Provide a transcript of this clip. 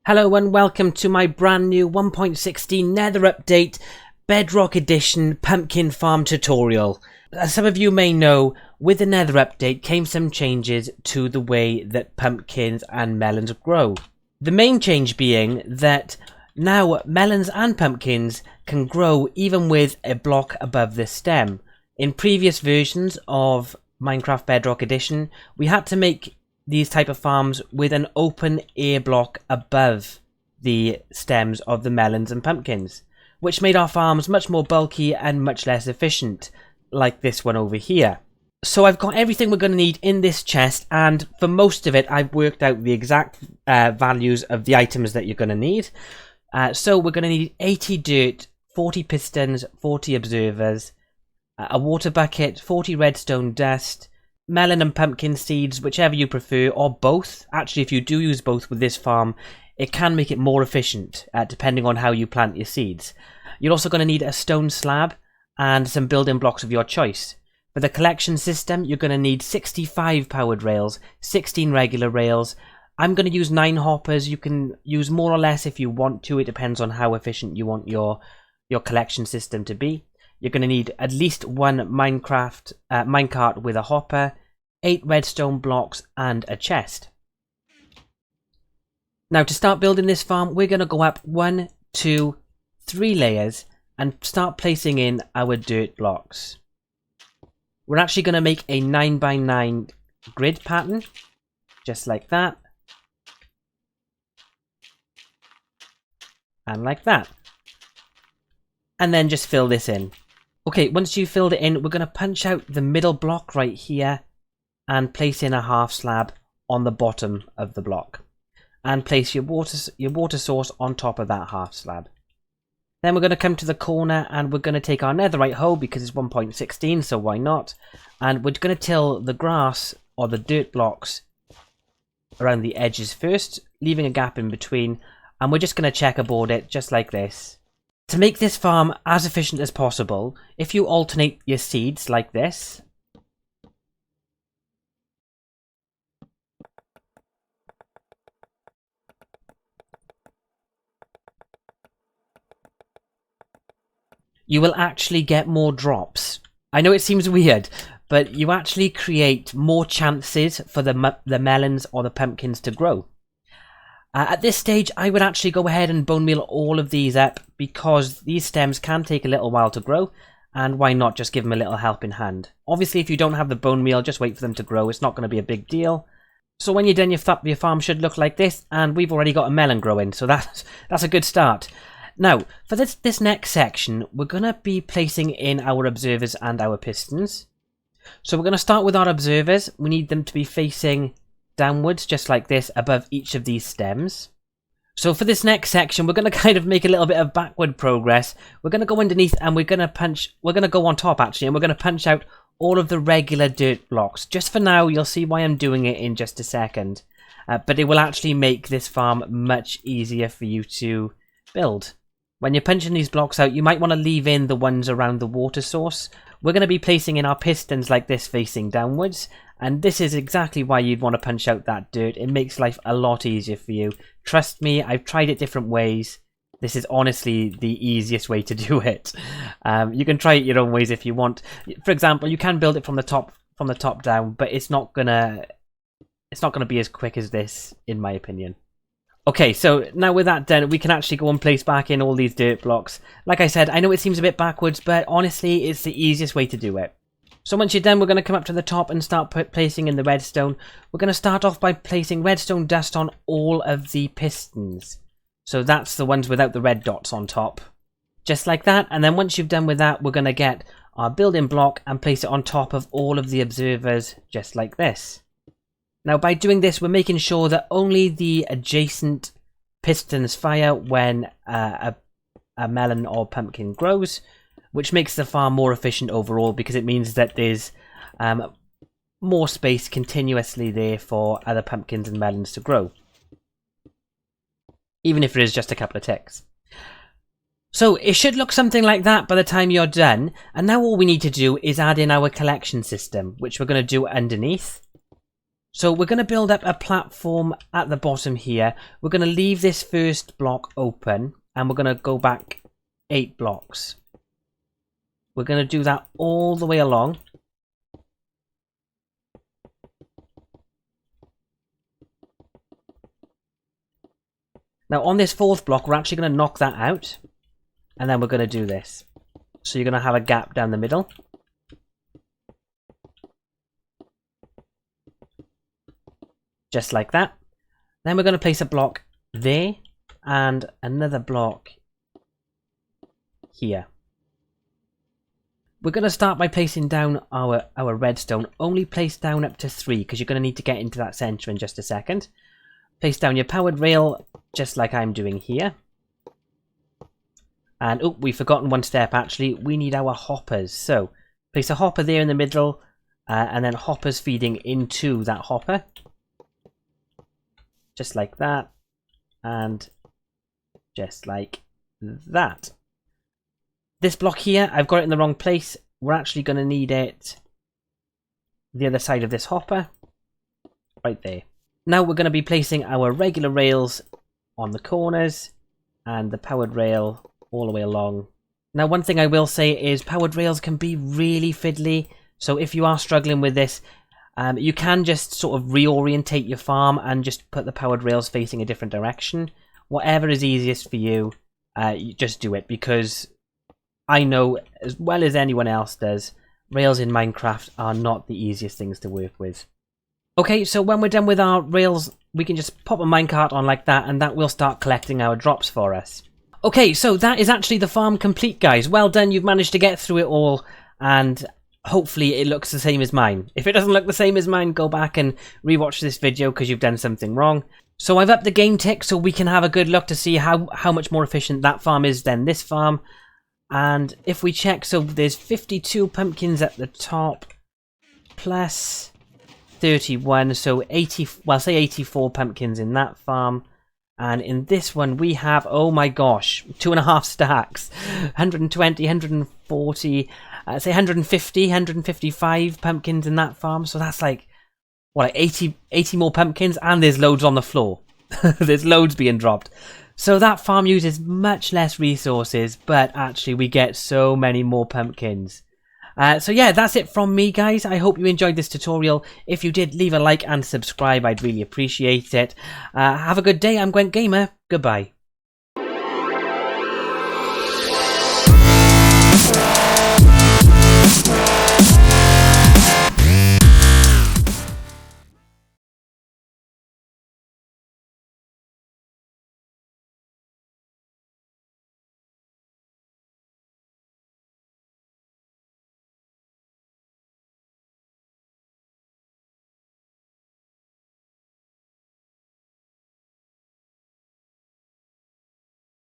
Hello and welcome to my brand new 1.16 Nether Update Bedrock Edition Pumpkin Farm tutorial. As some of you may know, with the Nether Update came some changes to the way that pumpkins and melons grow. The main change being that now melons and pumpkins can grow even with a block above the stem. In previous versions of Minecraft Bedrock Edition, we had to make these type of farms with an open air block above the stems of the melons and pumpkins, which made our farms much more bulky and much less efficient, like this one over here. So I've got everything we're going to need in this chest, and for most of it I've worked out the exact values of the items that you're going to need. So we're going to need 80 dirt, 40 pistons, 40 observers, a water bucket, 40 redstone dust, melon and pumpkin seeds, whichever you prefer, or both. Actually, if you do use both with this farm, it can make it more efficient, depending on how you plant your seeds. You're also going to need a stone slab and some building blocks of your choice. For the collection system, you're going to need 65 powered rails, 16 regular rails. I'm going to use 9 hoppers. You can use more or less if you want to. It depends on how efficient you want your collection system to be. You're going to need at least one minecart with a hopper, 8 redstone blocks, and a chest. Now, to start building this farm, we're going to go up 1, 2, 3 layers and start placing in our dirt blocks. We're actually going to make a 9x9 grid pattern, just like that. And like that. And then just fill this in. Okay, once you've filled it in, we're going to punch out the middle block right here and place in a half slab on the bottom of the block. And place your water source on top of that half slab. Then we're going to come to the corner and we're going to take our netherite hoe because it's 1.16, so why not? And we're going to till the grass or the dirt blocks around the edges first, leaving a gap in between. And we're just going to checkerboard it just like this. To make this farm as efficient as possible, if you alternate your seeds like this, you will actually get more drops. I know it seems weird, but you actually create more chances for the melons or the pumpkins to grow. At this stage, I would actually go ahead and bone meal all of these up because these stems can take a little while to grow, and why not just give them a little helping hand. Obviously, if you don't have the bone meal, just wait for them to grow. It's not going to be a big deal. So when you're done, your farm should look like this, and we've already got a melon growing, so that's a good start. Now, for this next section, we're going to be placing in our observers and our pistons. So we're going to start with our observers. We need them to be facing downwards, just like this, above each of these stems. So for this next section, we're going to kind of make a little bit of backward progress. We're going to go underneath and we're going to go on top actually, and we're going to punch out all of the regular dirt blocks. Just for now, you'll see why I'm doing it in just a second. But it will actually make this farm much easier for you to build. When you're punching these blocks out, you might want to leave in the ones around the water source. We're going to be placing in our pistons like this facing downwards. And this is exactly why you'd want to punch out that dirt. It makes life a lot easier for you. Trust me, I've tried it different ways. This is honestly the easiest way to do it. You can try it your own ways if you want. For example, you can build it from the top down, but it's not gonna be as quick as this, in my opinion. Okay, so now with that done, we can actually go and place back in all these dirt blocks. Like I said, I know it seems a bit backwards, but honestly, it's the easiest way to do it. So once you're done, we're going to come up to the top and start placing in the redstone. We're going to start off by placing redstone dust on all of the pistons. So that's the ones without the red dots on top. Just like that. And then once you've done with that, we're going to get our building block and place it on top of all of the observers, just like this. Now by doing this, we're making sure that only the adjacent pistons fire when a melon or pumpkin grows, which makes the farm more efficient overall because it means that there's more space continuously there for other pumpkins and melons to grow. Even if it is just a couple of ticks. So it should look something like that by the time you're done. And now all we need to do is add in our collection system, which we're going to do underneath. So we're going to build up a platform at the bottom here. We're going to leave this first block open and we're going to go back 8 blocks. We're going to do that all the way along. Now on this 4th block, we're actually going to knock that out. And then we're going to do this. So you're going to have a gap down the middle. Just like that. Then we're going to place a block there. And another block here. We're going to start by placing down our redstone. Only place down up to 3 because you're going to need to get into that center in just a second. Place down your powered rail just like I'm doing here. And oh, we've forgotten one step actually. We need our hoppers. So place a hopper there in the middle and then hoppers feeding into that hopper. Just like that. And just like that. This block here, I've got it in the wrong place. We're actually going to need it the other side of this hopper. Right there. Now we're going to be placing our regular rails on the corners and the powered rail all the way along. Now one thing I will say is powered rails can be really fiddly. So if you are struggling with this, you can just sort of reorientate your farm and just put the powered rails facing a different direction. Whatever is easiest for you, you just do it, because I know as well as anyone else does, rails in Minecraft are not the easiest things to work with. Okay, so when we're done with our rails, we can just pop a minecart on like that and that will start collecting our drops for us. Okay, so that is actually the farm complete, guys. Well done, you've managed to get through it all and hopefully it looks the same as mine. If it doesn't look the same as mine, go back and rewatch this video because you've done something wrong. So I've upped the game tick so we can have a good look to see how much more efficient that farm is than this farm. And if we check, so there's 52 pumpkins at the top, plus 31, so 80, well, say 84 pumpkins in that farm. And in this one we have, oh my gosh, 2.5 stacks, 120, 140, say 150, 155 pumpkins in that farm. So that's like, what, like 80 more pumpkins, and there's loads on the floor. There's loads being dropped. So that farm uses much less resources, but actually we get so many more pumpkins. So yeah, that's it from me, guys. I hope you enjoyed this tutorial. If you did, leave a like and subscribe. I'd really appreciate it. Have a good day. I'm Gwent Gamer. Goodbye.